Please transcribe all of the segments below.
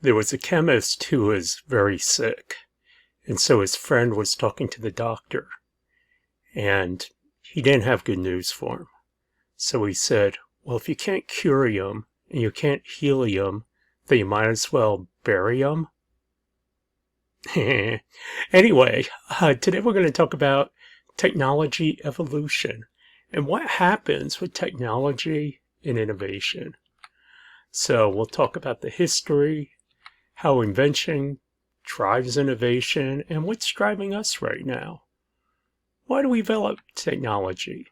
There was a chemist who was very sick, and so his friend was talking to the doctor, and he didn't have good news for him. So he said, well, if you can't cure him and you can't heal him, then you might as well bury him. Anyway, today we're going to talk about technology evolution and what happens with technology and innovation. So we'll talk about the history, how invention drives innovation, and what's driving us right now. Why do we develop technology?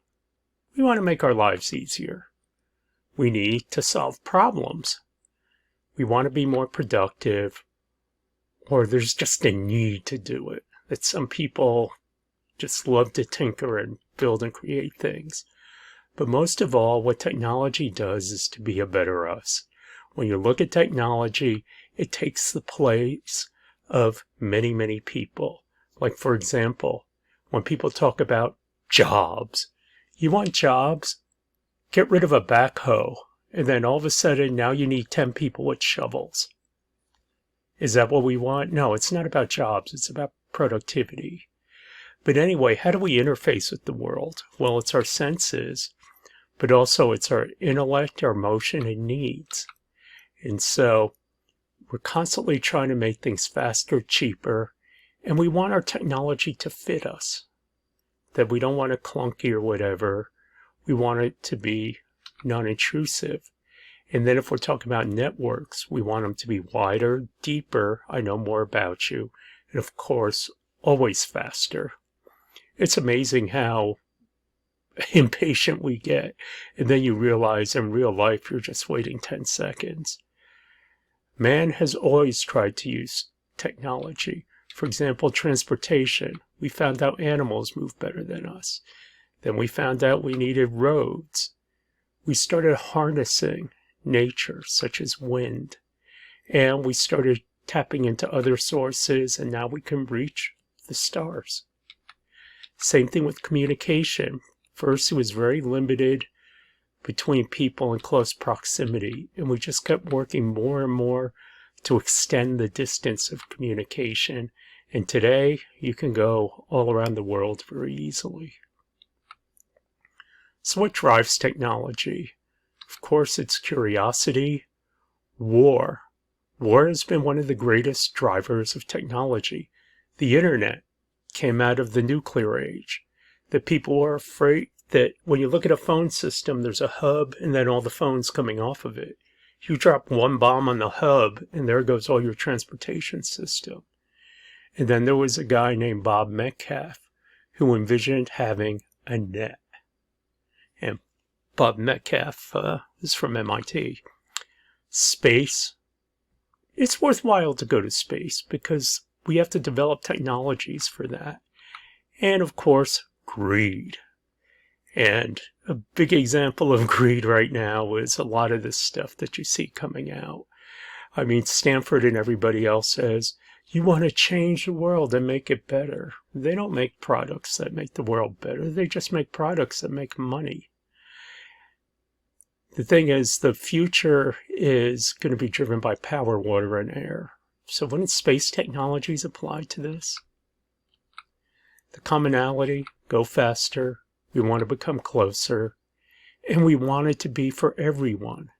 We want to make our lives easier. We need to solve problems. We want to be more productive, or there's just a need to do it. That some people just love to tinker and build and create things. But most of all, what technology does is to be a better us. When you look at technology, it takes the place of many, many people. Like, for example, when people talk about jobs, you want jobs? Get rid of a backhoe, and then all of a sudden now you need 10 people with shovels. Is that what we want? No, it's not about jobs. It's about productivity. But anyway, how do we interface with the world? Well, it's our senses, but also it's our intellect, our emotion, and needs. And so we're constantly trying to make things faster, cheaper, and we want our technology to fit us. That we don't want it clunky or whatever. We want it to be non-intrusive. And then if we're talking about networks, we want them to be wider, deeper, I know more about you, and of course, always faster. It's amazing how impatient we get, and then you realize in real life you're just waiting 10 seconds. Man has always tried to use technology. For example, transportation. We found out animals move better than us. Then we found out we needed roads. We started harnessing nature, such as wind. And we started tapping into other sources, and now we can reach the stars. Same thing with communication. First, it was very limited between people in close proximity, and we just kept working more and more to extend the distance of communication. And today, you can go all around the world very easily. So what drives technology? Of course, it's curiosity. War. War has been one of the greatest drivers of technology. The internet came out of the nuclear age. That people were afraid that when you look at a phone system, there's a hub and then all the phones coming off of it. You drop one bomb on the hub and there goes all your transportation system. And then there was a guy named Bob Metcalfe who envisioned having a net. And Bob Metcalfe is from MIT. Space. It's worthwhile to go to space because we have to develop technologies for that. And of course, greed. And a big example of greed right now is a lot of this stuff that you see coming out. I mean, Stanford and everybody else says, you want to change the world and make it better. They don't make products that make the world better. They just make products that make money. The thing is, the future is going to be driven by power, water, and air. So wouldn't space technologies apply to this? The commonality, go faster. We want to become closer. And we want it to be for everyone.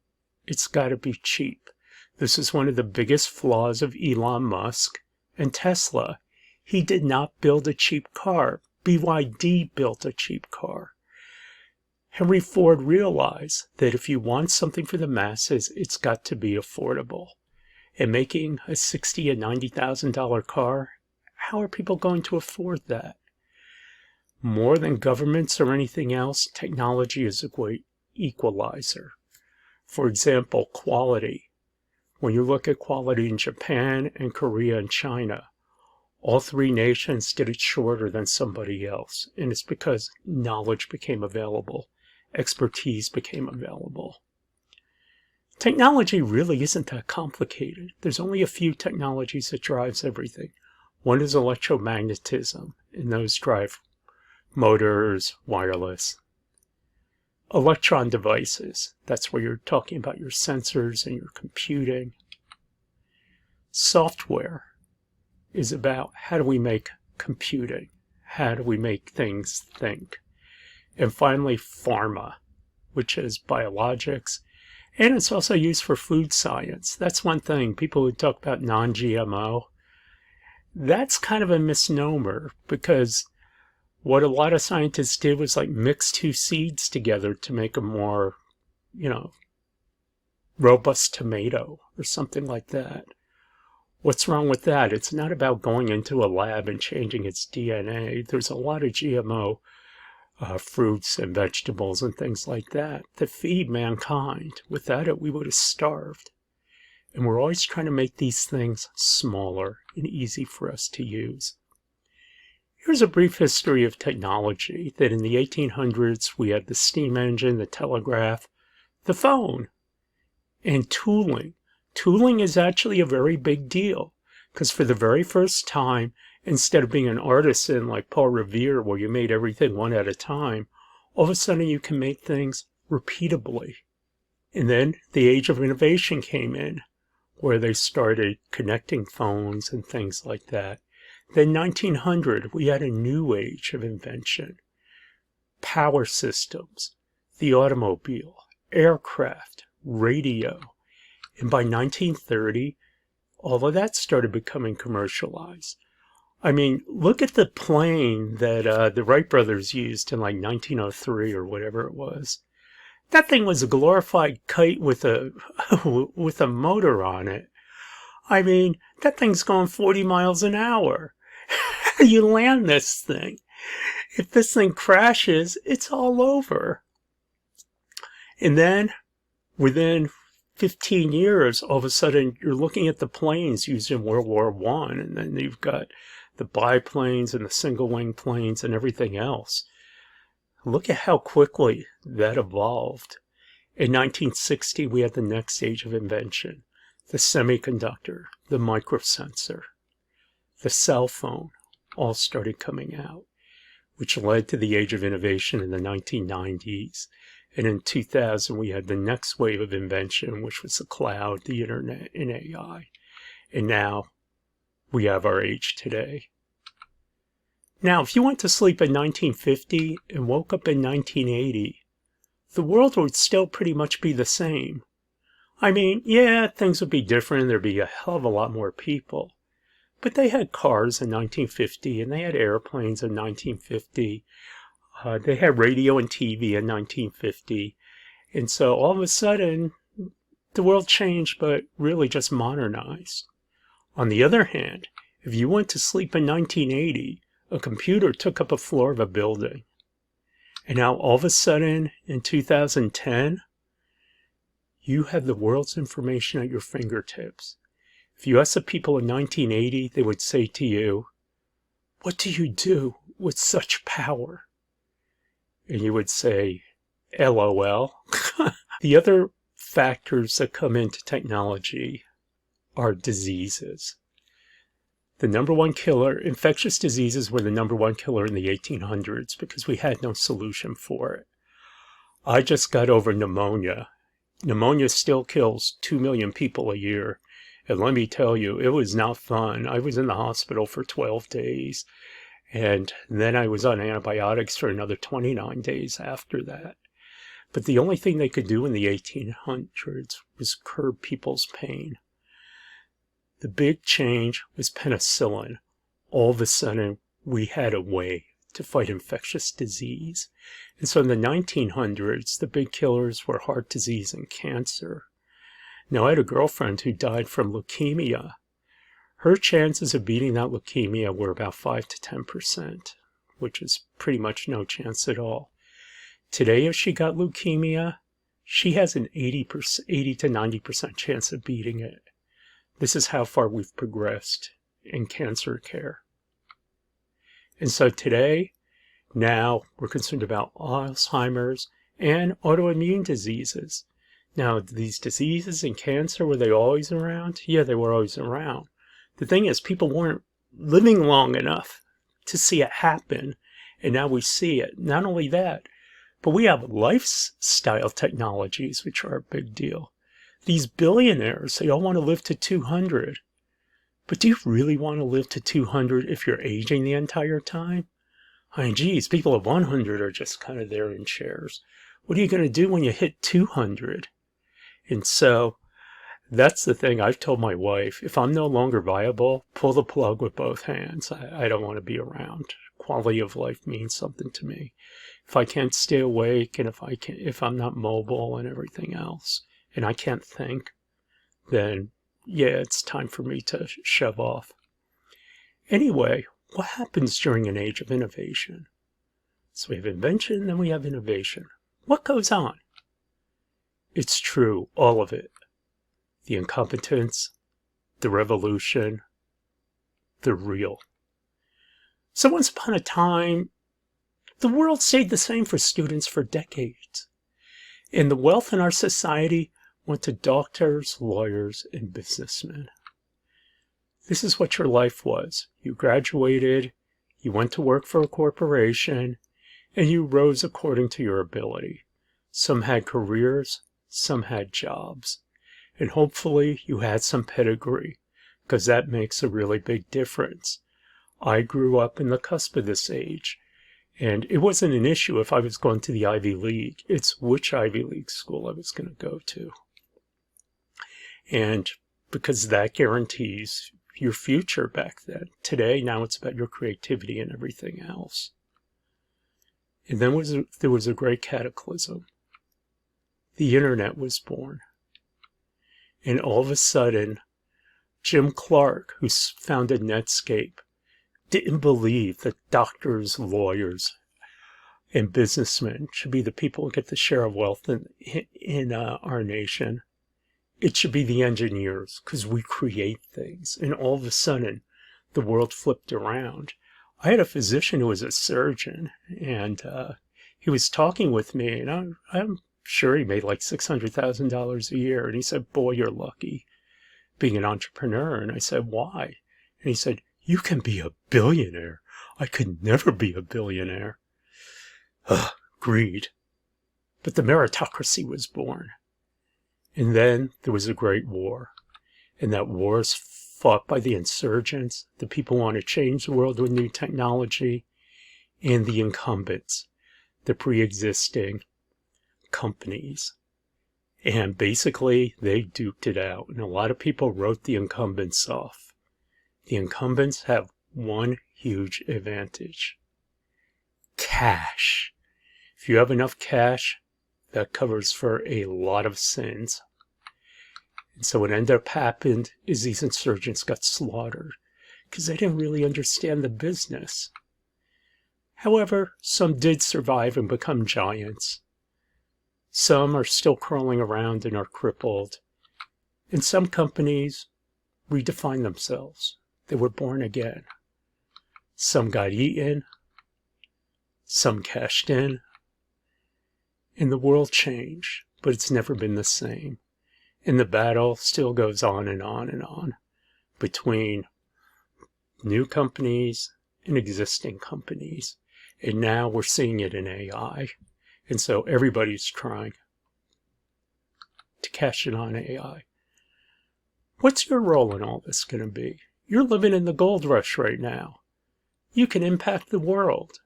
It's got to be cheap. This is one of the biggest flaws of Elon Musk and Tesla. He did not build a cheap car. BYD built a cheap car. Henry Ford realized that if you want something for the masses, it's got to be affordable. And making a $60,000 and $90,000 car, how are people going to afford that? More than governments or anything else, technology is a great equalizer. For example, quality. When you look at quality in Japan and Korea and China, all three nations did it shorter than somebody else. And it's because knowledge became available. Expertise became available. Technology really isn't that complicated. There's only a few technologies that drives everything. One is electromagnetism, and those drive motors, wireless. Electron devices, that's where you're talking about your sensors and your computing. Software is about how do we make computing? How do we make things think? And finally, pharma, which is biologics. And it's also used for food science. That's one thing. People who talk about non-GMO, that's kind of a misnomer, because what a lot of scientists did was like mix two seeds together to make a more, robust tomato or something like that. What's wrong with that? It's not about going into a lab and changing its DNA. There's a lot of GMO fruits and vegetables and things like that feed mankind. Without it, we would have starved. And we're always trying to make these things smaller and easy for us to use. Here's a brief history of technology, that in the 1800s, we had the steam engine, the telegraph, the phone, and tooling. Tooling is actually a very big deal, because for the very first time, instead of being an artisan like Paul Revere, where you made everything one at a time, all of a sudden you can make things repeatably. And then the age of innovation came in, where they started connecting phones and things like that. Then 1900, we had a new age of invention. Power systems, the automobile, aircraft, radio. And by 1930, all of that started becoming commercialized. I mean, look at the plane that the Wright brothers used in like 1903 or whatever it was. That thing was a glorified kite with a with a motor on it. I mean, that thing's going 40 miles an hour. How do you land this thing? If this thing crashes, it's all over. And then, within 15 years, all of a sudden, you're looking at the planes used in World War I, and then you've got the biplanes and the single-wing planes and everything else. Look at how quickly that evolved. In 1960, we had the next stage of invention, the semiconductor, the microsensor, the cell phone, all started coming out, which led to the age of innovation in the 1990s. And in 2000, we had the next wave of invention, which was the cloud, the internet, and AI. And now we have our age today. Now, if you went to sleep in 1950 and woke up in 1980, the world would still pretty much be the same. I mean, yeah, things would be different. There'd be a hell of a lot more people. But they had cars in 1950, and they had airplanes in 1950. They had radio and TV in 1950. And so all of a sudden, the world changed, but really just modernized. On the other hand, if you went to sleep in 1980, a computer took up a floor of a building. And now all of a sudden, in 2010, you have the world's information at your fingertips. If you ask the people in 1980, they would say to you, "What do you do with such power?" And you would say, LOL. The other factors that come into technology are diseases. The number one killer, infectious diseases were the number one killer in the 1800s because we had no solution for it. I just got over pneumonia. Pneumonia still kills 2 million people a year. And let me tell you, it was not fun. I was in the hospital for 12 days. And then I was on antibiotics for another 29 days after that. But the only thing they could do in the 1800s was curb people's pain. The big change was penicillin. All of a sudden, we had a way to fight infectious disease. And so in the 1900s, the big killers were heart disease and cancer. Now, I had a girlfriend who died from leukemia. Her chances of beating that leukemia were about 5 to 10%, which is pretty much no chance at all. Today, if she got leukemia, she has an 80 to 90% chance of beating it. This is how far we've progressed in cancer care. And so today, now we're concerned about Alzheimer's and autoimmune diseases. Now, these diseases and cancer, were they always around? Yeah, they were always around. The thing is, people weren't living long enough to see it happen, and now we see it. Not only that, but we have lifestyle technologies, which are a big deal. These billionaires, they all want to live to 200. But do you really want to live to 200 if you're aging the entire time? I mean, geez, people at 100 are just kind of there in chairs. What are you going to do when you hit 200? And so that's the thing I've told my wife. If I'm no longer viable, pull the plug with both hands. I don't want to be around. Quality of life means something to me. If I can't stay awake and if I'm not mobile and everything else, and I can't think, then yeah, it's time for me to shove off. Anyway, what happens during an age of innovation? So we have invention, then we have innovation. What goes on? It's true, all of it. The incompetence, the revolution, the real. So once upon a time, the world stayed the same for students for decades. And the wealth in our society went to doctors, lawyers, and businessmen. This is what your life was. You graduated, you went to work for a corporation, and you rose according to your ability. Some had careers, some had jobs. And hopefully you had some pedigree, because that makes a really big difference. I grew up in the cusp of this age, and it wasn't an issue if I was going to the Ivy League. It's which Ivy League school I was going to go to. And because that guarantees your future back then. Today, now it's about your creativity and everything else. And then there was a great cataclysm. The internet was born. And all of a sudden, Jim Clark, who founded Netscape, didn't believe that doctors, lawyers, and businessmen should be the people who get the share of wealth in our nation. It should be the engineers, because we create things. And all of a sudden, the world flipped around. I had a physician who was a surgeon, and he was talking with me, and I'm sure he made like $600,000 a year. And he said, boy, you're lucky being an entrepreneur. And I said, why? And he said, you can be a billionaire. I could never be a billionaire. Ugh, greed. But the meritocracy was born. And then there was a great war. And that war is fought by the insurgents, the people who want to change the world with new technology, and the incumbents, the pre-existing companies. And basically, they duked it out. And a lot of people wrote the incumbents off. The incumbents have one huge advantage. Cash. If you have enough cash, that covers for a lot of sins. And so what ended up happened is these insurgents got slaughtered because they didn't really understand the business. However, some did survive and become giants. Some are still crawling around and are crippled. And some companies redefined themselves. They were born again. Some got eaten. Some cashed in. And the world changed, but it's never been the same. And the battle still goes on and on and on between new companies and existing companies. And now we're seeing it in AI. And so everybody's trying to cash in on AI. What's your role in all this going to be? You're living in the gold rush right now. You can impact the world.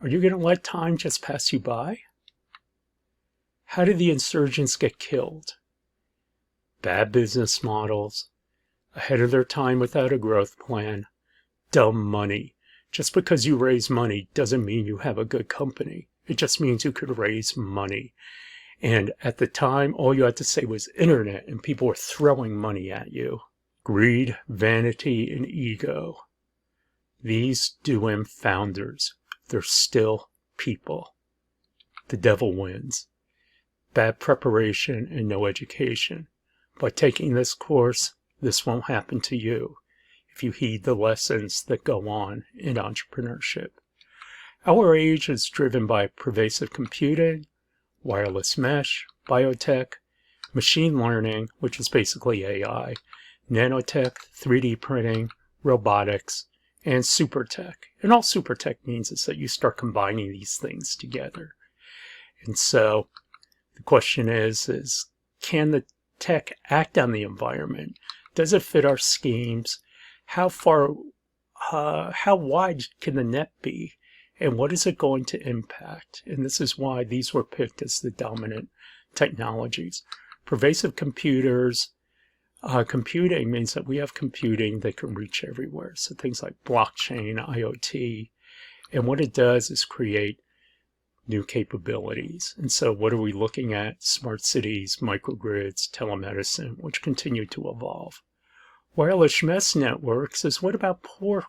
Are you going to let time just pass you by? How did the insurgents get killed? Bad business models, ahead of their time without a growth plan, dumb money. Just because you raise money doesn't mean you have a good company. It just means you could raise money. And at the time, all you had to say was internet, and people were throwing money at you. Greed, vanity, and ego. These DoM founders, they're still people. The devil wins. Bad preparation and no education. By taking this course, this won't happen to you if you heed the lessons that go on in entrepreneurship. Our age is driven by pervasive computing, wireless mesh, biotech, machine learning, which is basically AI, nanotech, 3D printing, robotics, and super tech. And all super tech means is that you start combining these things together. And so the question is can the tech act on the environment Does it fit our schemes? How wide can the net be? And what is it going to impact? And this is why these were picked as the dominant technologies. Pervasive computers. Computing means that we have computing that can reach everywhere. So things like blockchain, IoT. And what it does is create new capabilities. And so what are we looking at? Smart cities, microgrids, telemedicine, which continue to evolve. Wireless mesh networks is what about poor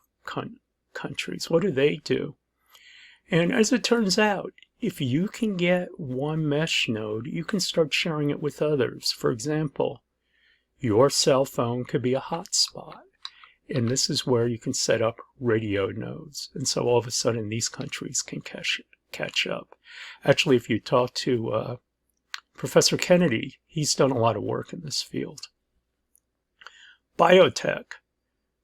countries? What do they do? And as it turns out, if you can get one mesh node, you can start sharing it with others. For example, your cell phone could be a hotspot. And this is where you can set up radio nodes. And so all of a sudden these countries can catch up. Actually, if you talk to Professor Kennedy, he's done a lot of work in this field. Biotech.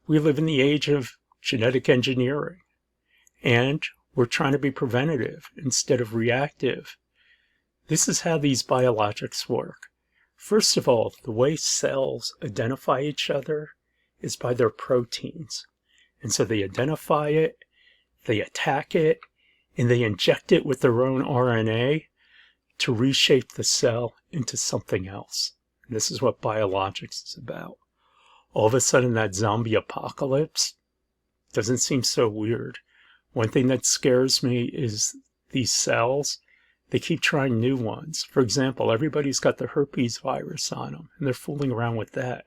We live in the age of genetic engineering, and we're trying to be preventative instead of reactive. This is how these biologics work. First of all, the way cells identify each other is by their proteins. And so they identify it, they attack it, and they inject it with their own RNA to reshape the cell into something else. And this is what biologics is about. All of a sudden, that zombie apocalypse doesn't seem so weird. One thing that scares me is these cells. They keep trying new ones. For example, everybody's got the herpes virus on them, and they're fooling around with that.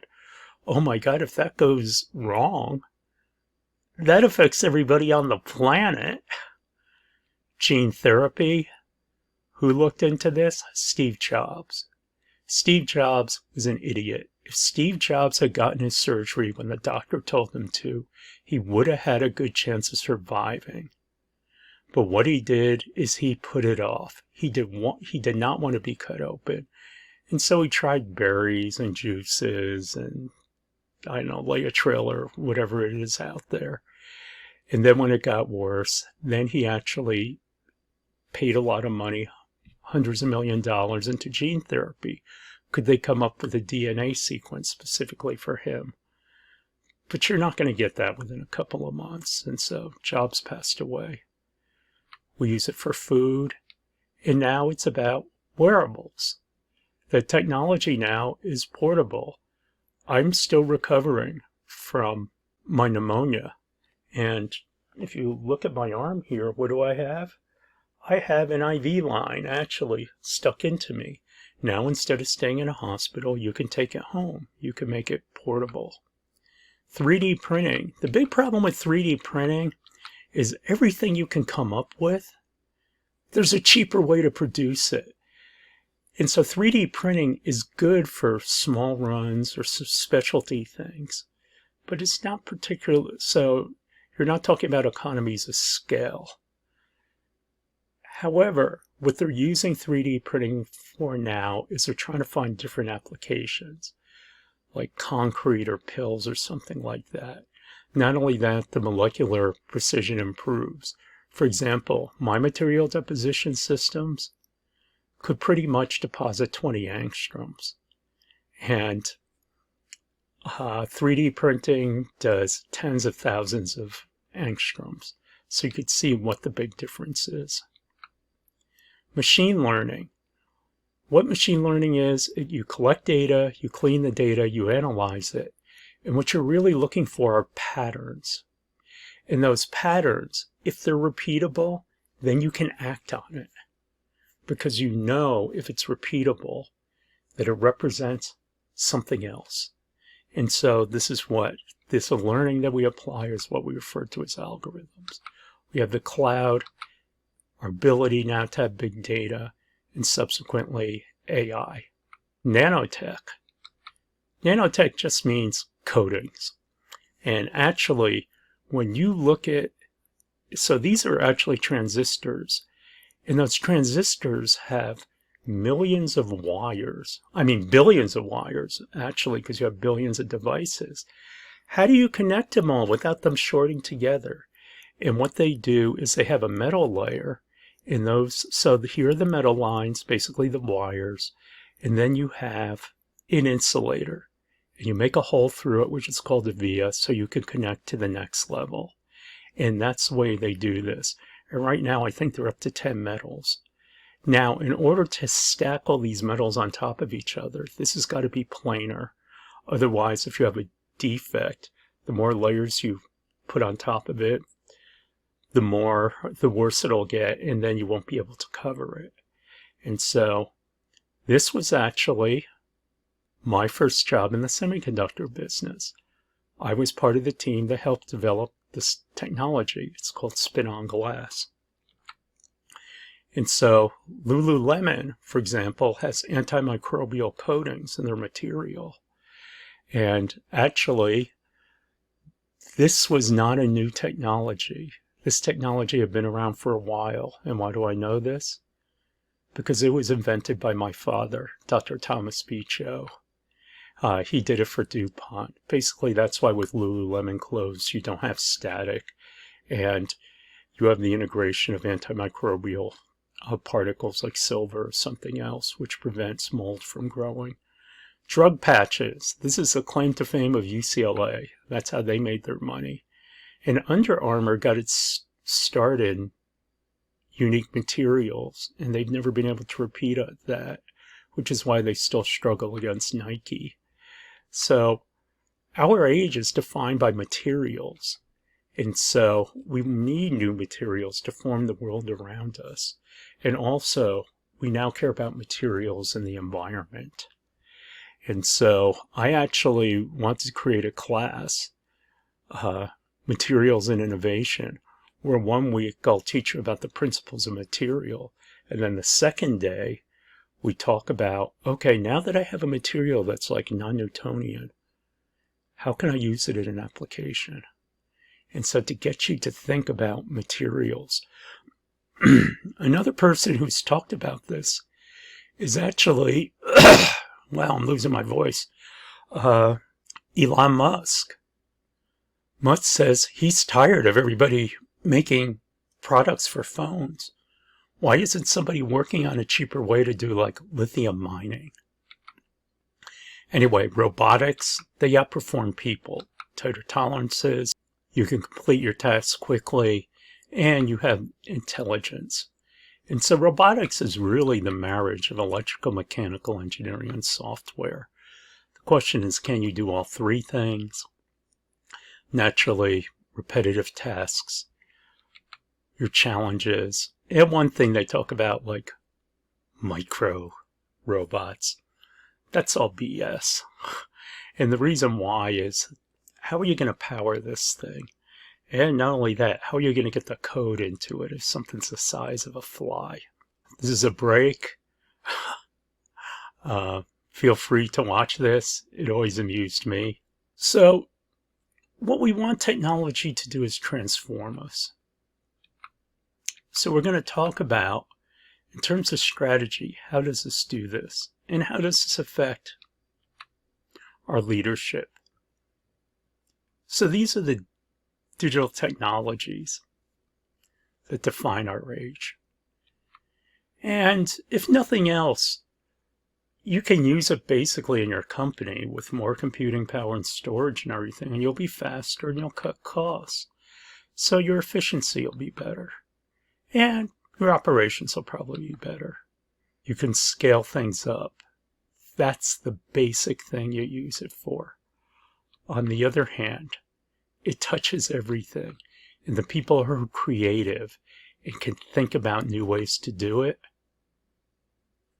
Oh my God, if that goes wrong, that affects everybody on the planet. Gene therapy. Who looked into this? Steve Jobs. Steve Jobs was an idiot. If Steve Jobs had gotten his surgery when the doctor told him to, he would have had a good chance of surviving. But what he did is he put it off. He did not want to be cut open. And so he tried berries and juices and, I don't know, Laetrile or whatever it is out there. And then when it got worse, then he actually paid a lot of money, hundreds of $millions into gene therapy. Could they come up with a DNA sequence specifically for him? But you're not going to get that within a couple of months. And so Jobs passed away. We use it for food. And now it's about wearables. The technology now is portable. I'm still recovering from my pneumonia. And if you look at my arm here, what do I have? I have an IV line actually stuck into me. Now, instead of staying in a hospital, you can take it home. You can make it portable. 3D printing. The big problem with 3D printing is everything you can come up with, there's a cheaper way to produce it. And so 3D printing is good for small runs or specialty things, but it's not particularly, so you're not talking about economies of scale. However, what they're using 3D printing for now is they're trying to find different applications, like concrete or pills or something like that. Not only that, the molecular precision improves. For example, my material deposition systems could pretty much deposit 20 angstroms. And 3D printing does tens of thousands of angstroms. So you could see what the big difference is. Machine learning. What machine learning is, you collect data, you clean the data, you analyze it. And what you're really looking for are patterns. And those patterns, if they're repeatable, then you can act on it. Because you know if it's repeatable, that it represents something else. And so this learning that we apply is what we refer to as algorithms. We have the cloud, our ability now to have big data, and subsequently AI. Nanotech. Nanotech just means coatings. And actually, when you look at, so these are actually transistors, and those transistors have millions of wires. I mean, billions of wires, actually, because you have billions of devices. How do you connect them all without them shorting together? And what they do is they have a metal layer in those. So here are the metal lines, basically the wires. And then you have an insulator. and you make a hole through it, which is called a via, so you can connect to the next level. And that's the way they do this. And right now, I think they're up to 10 metals. Now, in order to stack all these metals on top of each other, this has got to be planar. Otherwise, if you have a defect, the more layers you put on top of it, the worse it'll get, and then you won't be able to cover it. And so this was actually my first job in the semiconductor business. I was part of the team that helped develop this technology. It's called spin-on glass. And so Lululemon, for example, has antimicrobial coatings in their material. And actually, this was not a new technology. This technology had been around for a while. And why do I know this? Because it was invented by my father, Dr. Thomas B. Cho. He did it for DuPont. Basically, that's why with Lululemon clothes, you don't have static. And you have the integration of antimicrobial particles like silver or something else, which prevents mold from growing. Drug patches. This is a claim to fame of UCLA. That's how they made their money. And Under Armour got its start in unique materials, and they've never been able to repeat that, which is why they still struggle against Nike. So our age is defined by materials. And so we need new materials to form the world around us. And also, we now care about materials in the environment. And so I actually wanted to create a class, Materials and Innovation, where 1 week I'll teach you about the principles of material. And then the second day, we talk about, okay, now that I have a material that's like non-Newtonian, how can I use it in an application? And so to get you to think about materials, another person who's talked about this is actually, wow, I'm losing my voice, Elon Musk. Musk says he's tired of everybody making products for phones. Why isn't somebody working on a cheaper way to do like lithium mining? Anyway, robotics, they outperform people. Tighter tolerances, you can complete your tasks quickly, and you have intelligence. And so robotics is really the marriage of electrical, mechanical engineering, and software. The question is, can you do all 3 things? Naturally, repetitive tasks, your challenges, and one thing they talk about, like micro robots. That's all BS. And the reason why is, how are you going to power this thing? And not only that, how are you going to get the code into it if something's the size of a fly? This is a break. Feel free to watch this. It always amused me. So, what we want technology to do is transform us. So we're going to talk about, in terms of strategy, how does this do this? And how does this affect our leadership? So these are the digital technologies that define our age. And if nothing else, you can use it basically in your company with more computing power and storage and everything, and you'll be faster and you'll cut costs. So your efficiency will be better. And your operations will probably be better. You can scale things up. That's the basic thing you use it for. On the other hand, it touches everything. And the people who are creative and can think about new ways to do it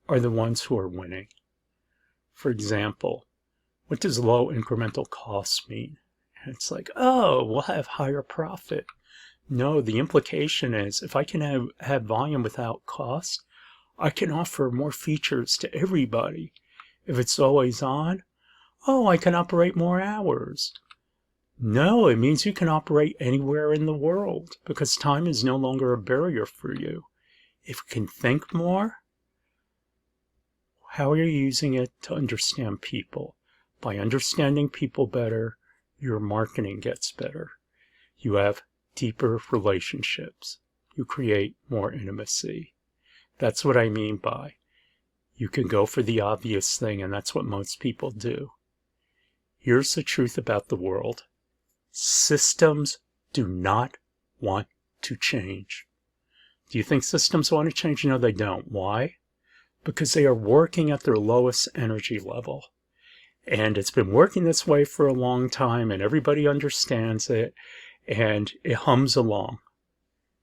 are the ones who are winning. For example, what does low incremental costs mean? And it's like, oh, we'll have higher profit. No, the implication is if I can have volume without cost, I can offer more features to everybody. If it's always on, oh, I can operate more hours. No, it means you can operate anywhere in the world because time is no longer a barrier for you. If you can think more, how are you using it to understand people? By understanding people better, your marketing gets better. You have deeper relationships. You create more intimacy. That's what I mean by you can go for the obvious thing, and that's what most people do. Here's the truth about the world. Systems do not want to change. Do you think systems want to change? No, they don't. Why? Because they are working at their lowest energy level. And it's been working this way for a long time, and everybody understands it, and it hums along.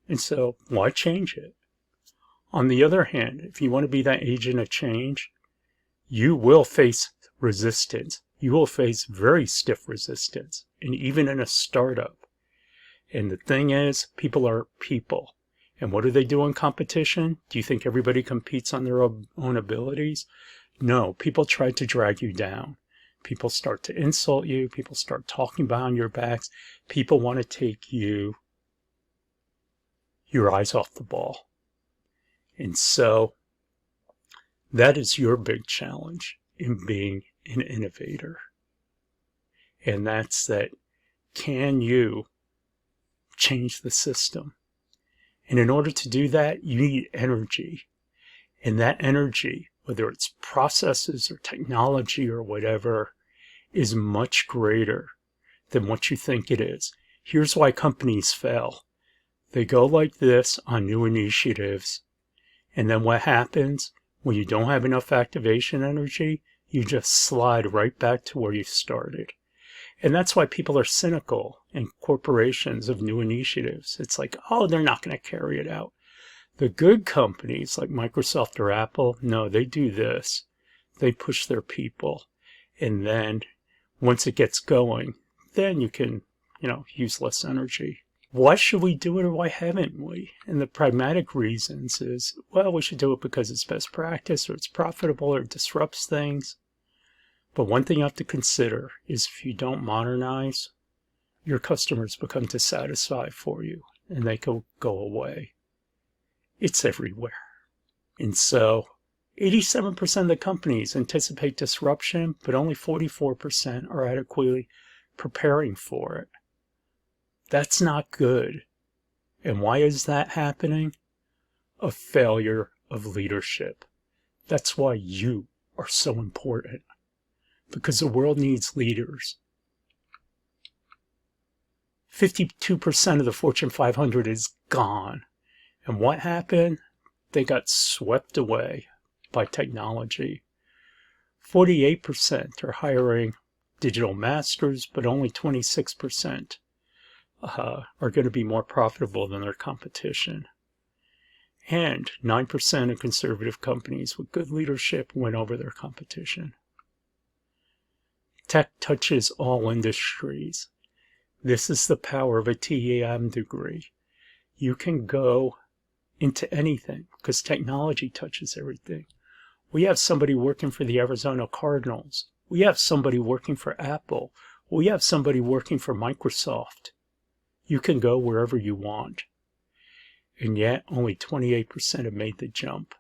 And so, why change it? On the other hand, if you want to be that agent of change, you will face resistance. You will face very stiff resistance, and even in a startup. And the thing is, people are people. And what do they do in competition? Do you think everybody competes on their own abilities? No, people try to drag you down. People start to insult you. People start talking behind your backs. People want to take your eyes off the ball. And so that is your big challenge in being an innovator. And that's that, can you change the system? And in order to do that, you need energy. And that energy, whether it's processes or technology or whatever, is much greater than what you think it is. Here's why companies fail. They go like this on new initiatives, and then what happens when you don't have enough activation energy? You just slide right back to where you started. And that's why people are cynical in corporations of new initiatives. It's like, oh, they're not going to carry it out. The good companies like Microsoft or Apple, no, they do this. They push their people. And then once it gets going, then you can, use less energy. Why should we do it or why haven't we? And the pragmatic reasons is, well, we should do it because it's best practice or it's profitable or it disrupts things. But one thing you have to consider is if you don't modernize, your customers become dissatisfied for you and they can go away. It's everywhere. And so 87% of the companies anticipate disruption, but only 44% are adequately preparing for it. That's not good. And why is that happening? A failure of leadership. That's why you are so important. Because the world needs leaders. 52% of the Fortune 500 is gone. And what happened? They got swept away by technology. 48% are hiring digital masters, but only 26% are going to be more profitable than their competition. And 9% of conservative companies with good leadership went over their competition. Tech touches all industries. This is the power of a TEM degree. You can go into anything because technology touches everything. We have somebody working for the Arizona Cardinals. We have somebody working for Apple. We have somebody working for Microsoft. You can go wherever you want. And yet only 28% have made the jump.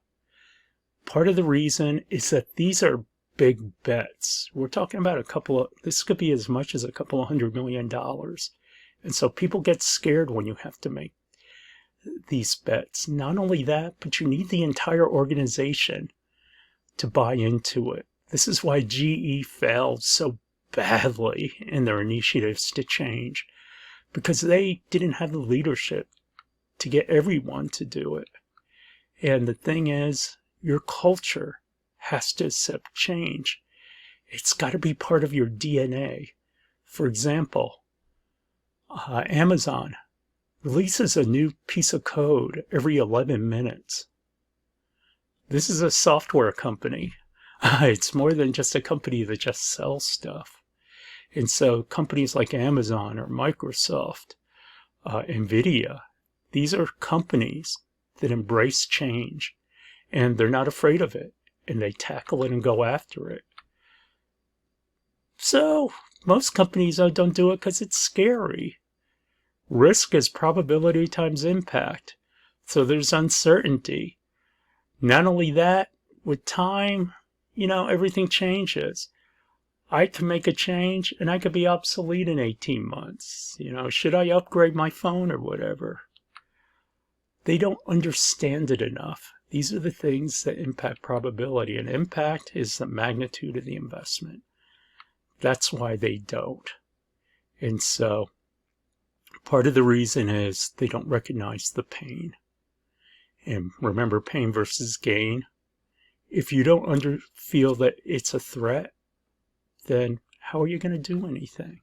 Part of the reason is that these are big bets. We're talking about this could be as much as a couple of $100 million. And so people get scared when you have to make these bets. Not only that, but you need the entire organization to buy into it. This is why GE failed so badly in their initiatives to change, because they didn't have the leadership to get everyone to do it. And the thing is, your culture has to accept change. It's got to be part of your DNA. For example, Amazon releases a new piece of code every 11 minutes. This is a software company. It's more than just a company that just sells stuff. And so companies like Amazon or Microsoft, NVIDIA, these are companies that embrace change and they're not afraid of it. And they tackle it and go after it. So most companies don't do it because it's scary. Risk is probability times impact. So there's uncertainty. Not only that, with time, everything changes. I can make a change and I could be obsolete in 18 months. Should I upgrade my phone or whatever? They don't understand it enough. These are the things that impact probability, and impact is the magnitude of the investment. That's why they don't. And so part of the reason is they don't recognize the pain. And remember, pain versus gain. If you don't feel that it's a threat, then how are you going to do anything?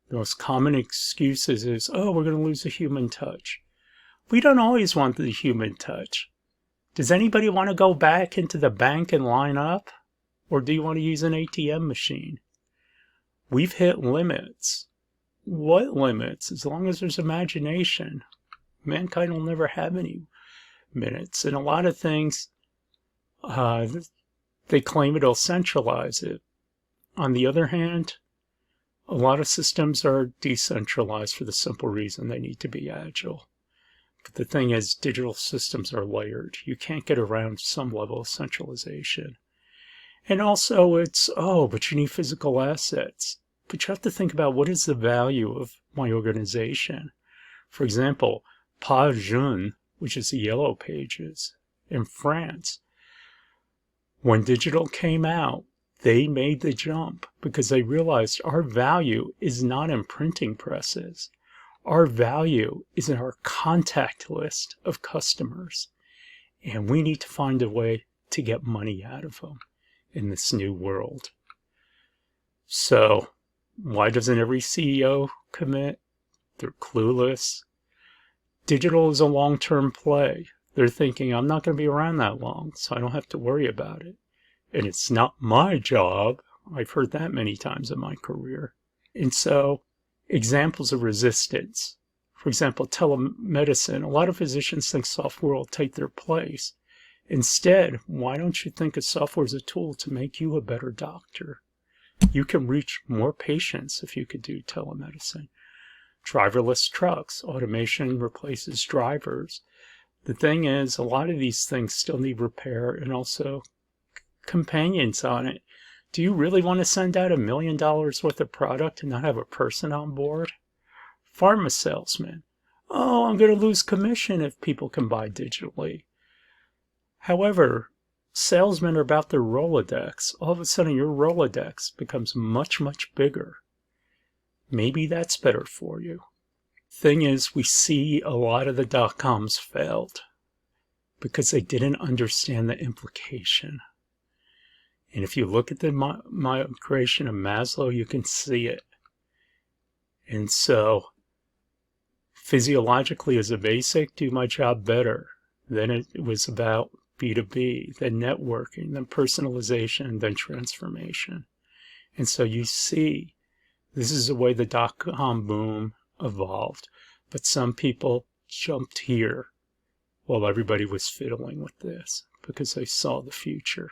The most common excuses is, oh, we're going to lose the human touch. We don't always want the human touch. Does anybody want to go back into the bank and line up? Or do you want to use an ATM machine? We've hit limits. What limits? As long as there's imagination, mankind will never have any minutes. And a lot of things, they claim it'll centralize it. On the other hand, a lot of systems are decentralized for the simple reason they need to be agile. But the thing is, digital systems are layered. You can't get around some level of centralization. And also it's, oh, but you need physical assets. But you have to think about, what is the value of my organization? For example, Page Jaune, which is the Yellow Pages in France, when digital came out, they made the jump because they realized our value is not in printing presses. Our value is in our contact list of customers. And we need to find a way to get money out of them in this new world. So why doesn't every CEO commit? They're clueless. Digital is a long-term play. They're thinking, I'm not going to be around that long, so I don't have to worry about it. And it's not my job. I've heard that many times in my career. And so, examples of resistance. For example, telemedicine. A lot of physicians think software will take their place. Instead, why don't you think of software as a tool to make you a better doctor? You can reach more patients if you could do telemedicine. Driverless trucks. Automation replaces drivers. The thing is, a lot of these things still need repair and also companions on it. Do you really want to send out $1 million worth of product and not have a person on board? Pharma salesman. Oh, I'm going to lose commission if people can buy digitally. However, salesmen are about their Rolodex. All of a sudden, your Rolodex becomes much, much bigger. Maybe that's better for you. Thing is, we see a lot of the dot-coms failed because they didn't understand the implication. And if you look at the migration of Maslow, you can see it. And so, physiologically as a basic, do my job better. Then it was about B2B, then networking, then personalization, then transformation. And so you see, this is the way the dot-com boom evolved. But some people jumped here while everybody was fiddling with this because they saw the future.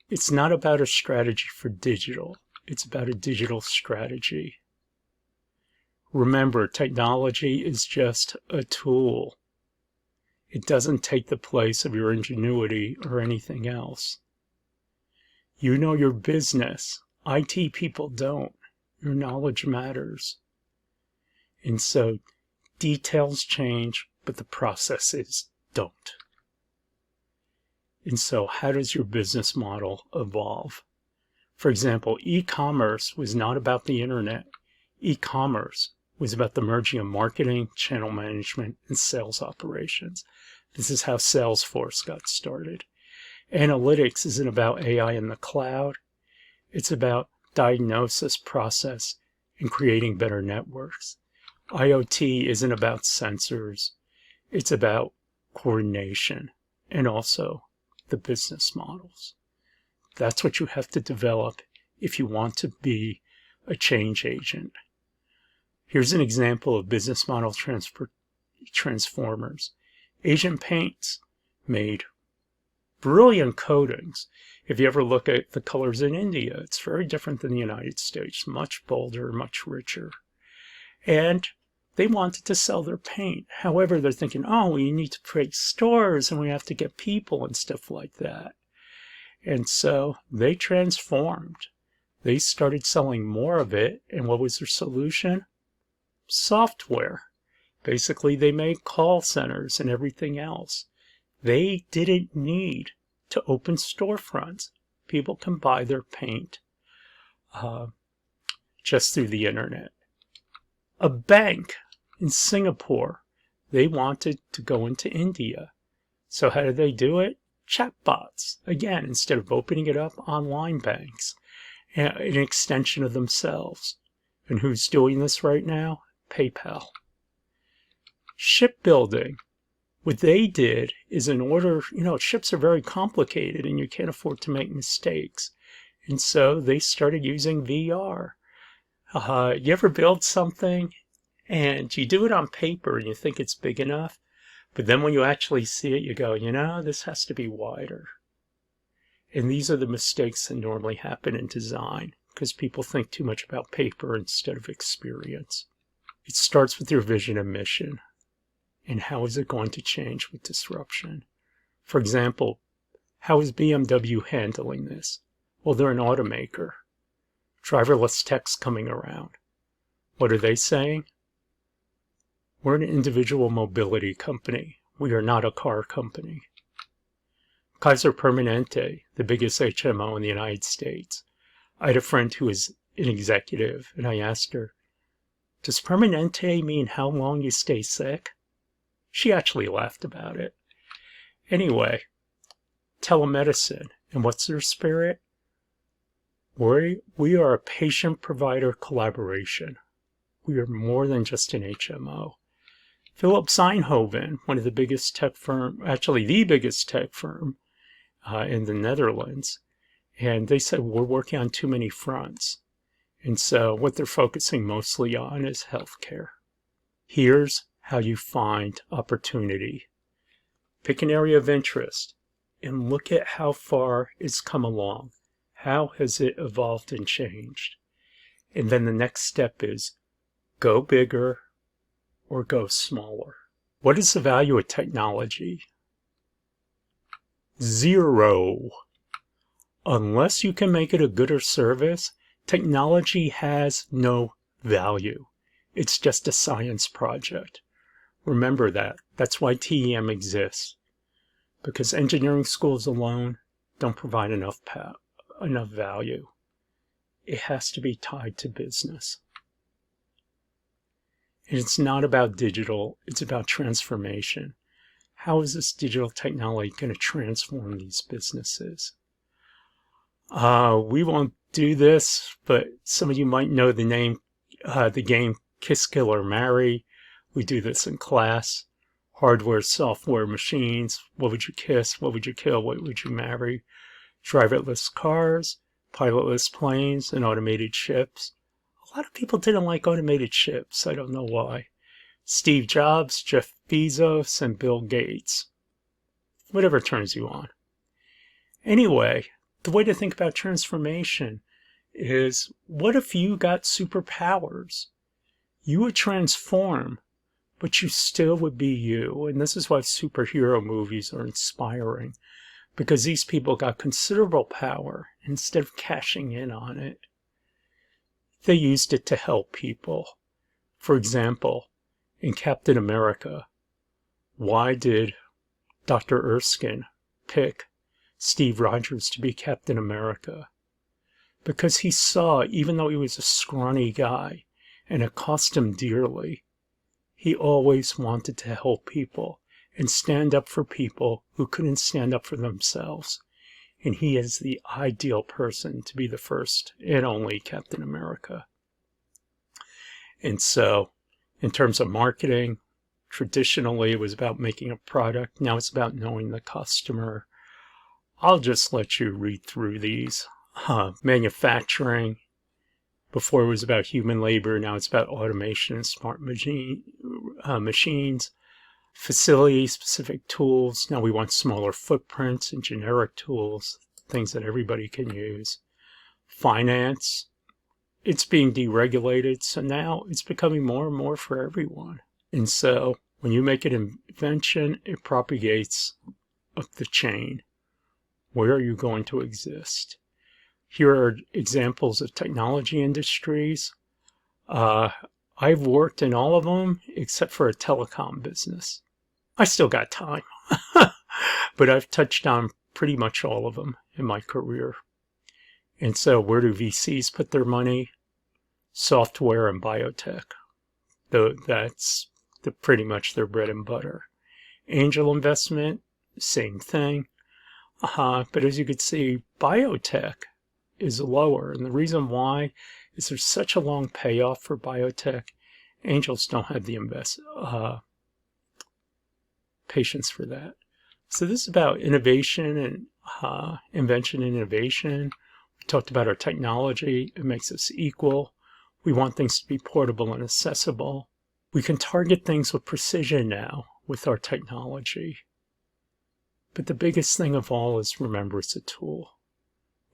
It's not about a strategy for digital. It's about a digital strategy. Remember, technology is just a tool. It doesn't take the place of your ingenuity or anything else. You know your business. IT people don't. Your knowledge matters. And so details change, but the processes don't. And so how does your business model evolve? For example, e-commerce was not about the internet. E-commerce was about the merging of marketing, channel management, and sales operations. This is how Salesforce got started. Analytics isn't about AI in the cloud. It's about diagnosis, process, and creating better networks. IoT isn't about sensors. It's about coordination and also the business models. That's what you have to develop if you want to be a change agent. Here's an example of business model transformers. Asian Paints made brilliant coatings. If you ever look at the colors in India, it's very different than the United States, much bolder, much richer. And they wanted to sell their paint. However, they're thinking, oh, we need to create stores and we have to get people and stuff like that. And so they transformed. They started selling more of it. And what was their solution? Software. Basically, they made call centers and everything else. They didn't need to open storefronts. People can buy their paint just through the internet. A bank in Singapore, they wanted to go into India. So how did they do it? Chatbots. Again, instead of opening it up, online banks. An extension of themselves. And who's doing this right now? PayPal. Shipbuilding. What they did is in order, ships are very complicated and you can't afford to make mistakes. And so they started using VR. You ever build something and you do it on paper and you think it's big enough, but then when you actually see it, you go, this has to be wider. And these are the mistakes that normally happen in design because people think too much about paper instead of experience. It starts with your vision and mission. And how is it going to change with disruption? For example, how is BMW handling this? Well, they're an automaker. Driverless tech's coming around. What are they saying? We're an individual mobility company. We are not a car company. Kaiser Permanente, the biggest HMO in the United States. I had a friend who was an executive, and I asked her, does Permanente mean how long you stay sick? She actually laughed about it. Anyway, telemedicine. And what's their spirit? We are a patient-provider collaboration. We are more than just an HMO. Philip Seinhoven, one of the biggest tech firm, actually the biggest tech firm in the Netherlands, and they said we're working on too many fronts. And so what they're focusing mostly on is healthcare. Here's how you find opportunity. Pick an area of interest and look at how far it's come along. How has it evolved and changed? And then the next step is go bigger or go smaller. What is the value of technology? Zero. Unless you can make it a good or service, technology has no value. It's just a science project. Remember that. That's why TEM exists. Because engineering schools alone don't provide enough value. It has to be tied to business. And it's not about digital, it's about transformation. How is this digital technology going to transform these businesses? We won't do this, but some of you might know the game Kiss, Kill, or Marry. We do this in class. Hardware, software, machines. What would you kiss? What would you kill? What would you marry? Driverless cars, pilotless planes, and automated ships. A lot of people didn't like automated ships. I don't know why. Steve Jobs, Jeff Bezos, and Bill Gates. Whatever turns you on. Anyway, the way to think about transformation is, what if you got superpowers? You would transform, but you still would be you. And this is why superhero movies are inspiring, because these people got considerable power. Instead of cashing in on it, they used it to help people. For example, in Captain America, why did Dr. Erskine pick Steve Rogers to be Captain America? Because he saw, even though he was a scrawny guy and it cost him dearly, he always wanted to help people and stand up for people who couldn't stand up for themselves. And he is the ideal person to be the first and only Captain America. And so, in terms of marketing, traditionally it was about making a product. Now it's about knowing the customer. I'll just let you read through these. Manufacturing. Before it was about human labor, now it's about automation and smart machines. Facility-specific tools. Now we want smaller footprints and generic tools, things that everybody can use. Finance. It's being deregulated, so now it's becoming more and more for everyone. And so when you make an invention, it propagates up the chain. Where are you going to exist? Here are examples of technology industries. I've worked in all of them except for a telecom business. I still got time, but I've touched on pretty much all of them in my career. And so where do VCs put their money? software and biotech. That's pretty much their bread and butter. Angel investment, same thing. But as you can see, biotech is lower. And the reason why is there's such a long payoff for biotech. Angels don't have the patience for that. So this is about innovation and invention and innovation. We talked about our technology. It makes us equal. We want things to be portable and accessible. We can target things with precision now with our technology. But the biggest thing of all is, remember, it's a tool.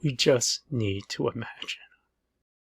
We just need to imagine.